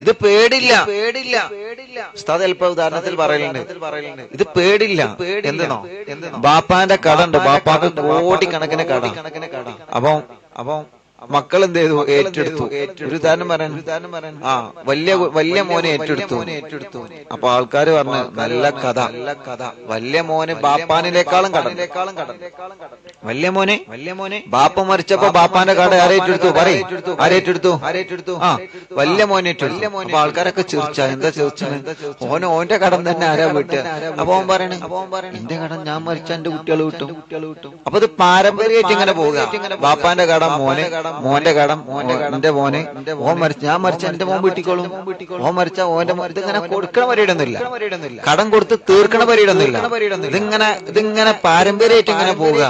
ഇത് പേടില്ല. ഉസ്താദ് ചിലപ്പോ ഉദാഹരണത്തിൽ പറയലുണ്ട്, ഇത് പേടില്ല. എന്തെന്നോ, ബാപ്പാന്റെ കട ഉണ്ട്, ബാപ്പാക്ക് കോടിക്കണക്കിന് കട. അപ്പൊ മക്കൾ എന്ത് ചെയ്തു? ഏറ്റെടുത്തു. ഒരു ഉദാഹരണം പറയാൻ, വലിയ മോനെ ഏറ്റെടുത്തു. അപ്പൊ ആൾക്കാര് പറഞ്ഞു, നല്ല കഥ. വലിയ മോന് ബാപ്പാനിലേക്കാളും കട. വലിയ മോനെ ബാപ്പ മരിച്ചപ്പോ ബാപ്പാന്റെ കട ആരേറ്റെടുത്തു? പറയും, ആരേറ്റെടുത്തു? വലിയ മോനെ ഏറ്റെടുത്തു. അപ്പൊ ആൾക്കാരൊക്കെ ചിരിച്ച. എന്താ ചിരിച്ചത്? ഓന്റെ കടം തന്നെ ആരാ വിട്ട്? അപ്പൊ അവൻ പറയണേ, എന്റെ കടം ഞാൻ മരിച്ച എന്റെ കുട്ടികൾ കിട്ടും. അപ്പൊ ഇത് പാരമ്പര്യമായിട്ട് ഇങ്ങനെ പോവുക. ബാപ്പാന്റെ കടം മോന്റെ കടം എന്റെ മോനെ, ഞാൻ മരിച്ച എന്റെ മോൻ വീട്ടിക്കോളും, ഓൻ മരിച്ച ഓന്റെ ഇതിങ്ങനെ കൊടുക്കണ പരിപാടിയൊന്നുമില്ല, കടം കൊടുത്ത് തീർക്കണ പരിപാടിയൊന്നുമില്ല. ഇതിങ്ങനെ പാരമ്പര്യമായിട്ട് ഇങ്ങനെ പോവുക.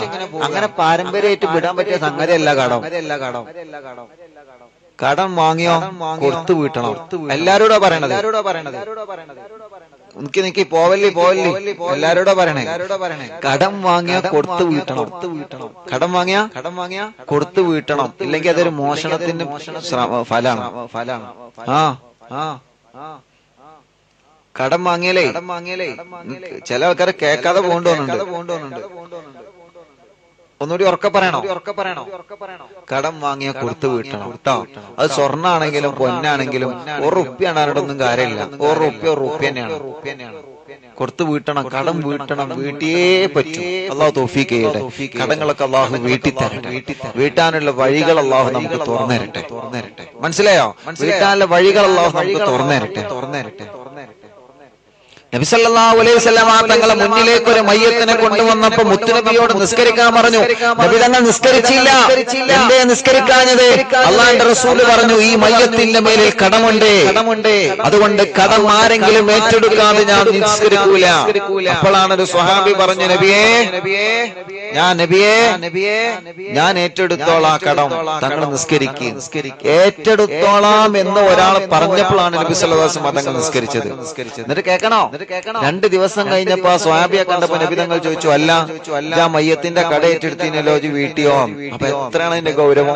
അങ്ങനെ പാരമ്പര്യമായിട്ട് വിടാൻ പറ്റിയ സംഗതിയല്ല കടം. കടം വാങ്ങിയോ കൊടുത്തു വീട്ടണം. എല്ലാരോടാ പറയണത്. നിക്ക് പോവല്ലി എല്ലാരോടാ പറയണേ. കടം വാങ്ങിയ കൊടുത്തു വീട്ടണം. കടം വാങ്ങിയ കൊടുത്തു വീട്ടണം. ഇല്ലെങ്കിൽ അതൊരു മോഷണത്തിന്റെ ഫലാണ്. കടം വാങ്ങിയാലേ ചില ആൾക്കാരെ കേൾക്കാതെ പോകണ്ടോന്നുണ്ട്. ഒന്നുകൂടി ഉറക്കെ പറയണോ? കടം വാങ്ങിയ കൊടുത്തു വീട്ടണം കേട്ടോ. അത് സ്വർണ്ണാണെങ്കിലും പൊന്നാണെങ്കിലും ₹1 ആരോടൊന്നും കാര്യമില്ല. ₹1 തന്നെയാണ്. കൊടുത്തു വീട്ടണം, കടം വീട്ടണം, വീട്ടിയേ പറ്റൂ. അള്ളാഹു തൗഫീഖ് ചെയ്യട്ടെ. കടങ്ങളൊക്കെ അള്ളാഹു വീട്ടി തരട്ടെ. വീട്ടാനുള്ള വഴികൾ അള്ളാഹു നമുക്ക് തുറന്നരട്ടെ. മനസ്സിലായോ? വീട്ടാനുള്ള വഴികൾ അള്ളാഹു നമുക്ക് തുറന്നരട്ടെ. നബി സല്ലല്ലാഹു അലൈഹി വസല്ലം തങ്ങളെ മുന്നിലേക്ക് ഒരു മയ്യത്തിനെ കൊണ്ടുവന്നപ്പോ മുത്തുനബിയോട് നിസ്കരിക്കാൻ പറഞ്ഞു. നബി തങ്ങൾ നിസ്കരിച്ചില്ല. എന്തേ നിസ്കരിക്കാഞ്ഞത്? അള്ളാഹുവിന്റെ റസൂൽ പറഞ്ഞു, ഈ മയ്യത്തിന്റെ മേലിൽ കടമുണ്ട്, അതുകൊണ്ട് കടം ആരെങ്കിലും ഏറ്റെടുക്കാതെ ഞാൻ നിസ്കരിക്കൂല. അപ്പോഴാണ് ഒരു സ്വഹാബി പറഞ്ഞു, നബിയേ ഞാൻ ഏറ്റെടുത്തോളാം കടം, തങ്ങൾ നിസ്കരിക്കും. ഏറ്റെടുത്തോളാം എന്ന് ഒരാൾ പറഞ്ഞപ്പോഴാണ് നബി സല്ലല്ലാഹു അലൈഹി വസല്ലം തങ്ങൾ നിസ്കരിച്ചത്. എന്നിട്ട് കേൾക്കണോ? 2 ദിവസം കഴിഞ്ഞപ്പോ സ്വാബിയെ കണ്ടപ്പോ നബി തങ്ങൾ ചോദിച്ചു, അല്ല മയ്യത്തിന്റെ കട ഏറ്റെടുത്തിനല്ലോ വീട്ടിയോ? അപ്പൊ എത്രയാണ് അതിന്റെ ഗൗരവം?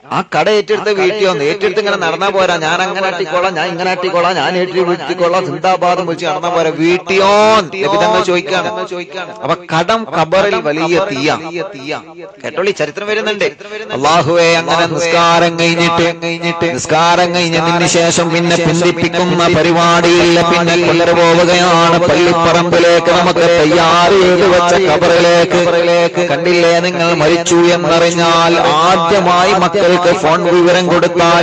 ആ കട ഏറ്റെടുത്ത വീട്ടിയോന്ന് ഏറ്റെടുത്ത് ഇങ്ങനെ നടന്നാ പോരാ. ഞാൻ അങ്ങനെ അട്ടിക്കോളാം, ഞാൻ ഇങ്ങനെ അട്ടിക്കോളാം, ഞാൻ ഏറ്റെടുത്ത് വീട്ടിക്കോളാം, സിന്ദാബാദും വിളിച്ച് നടന്നാ പോരാ. വീട്ടിയോ നബി തങ്ങൾ ചോദിക്കാണ്. അപ്പൊ കടം ഖബറിൽ വലിയ തീയ. കേട്ടോളി, ചരിത്രം വരുന്നുണ്ട്. അല്ലാഹുവേ, അങ്ങനെ നിസ്കാരം കഴിഞ്ഞതിന് ശേഷം പിന്നെ പിന്തിപ്പിക്കുന്ന പരിപാടിയില്ല. പിന്നെ കൊണ്ടുപോവുകയാണ് പള്ളിപ്പറമ്പിലേക്ക്, നമുക്ക് തയ്യാറ് ചെയ്ത് വെച്ച ഖബറിലേക്ക്. കണ്ടില്ലേ, നിങ്ങൾ മരിച്ചു എന്നറിഞ്ഞാൽ ആദ്യമായി മക്കൾക്ക് ഫോൺ വിവരം കൊടുത്താൽ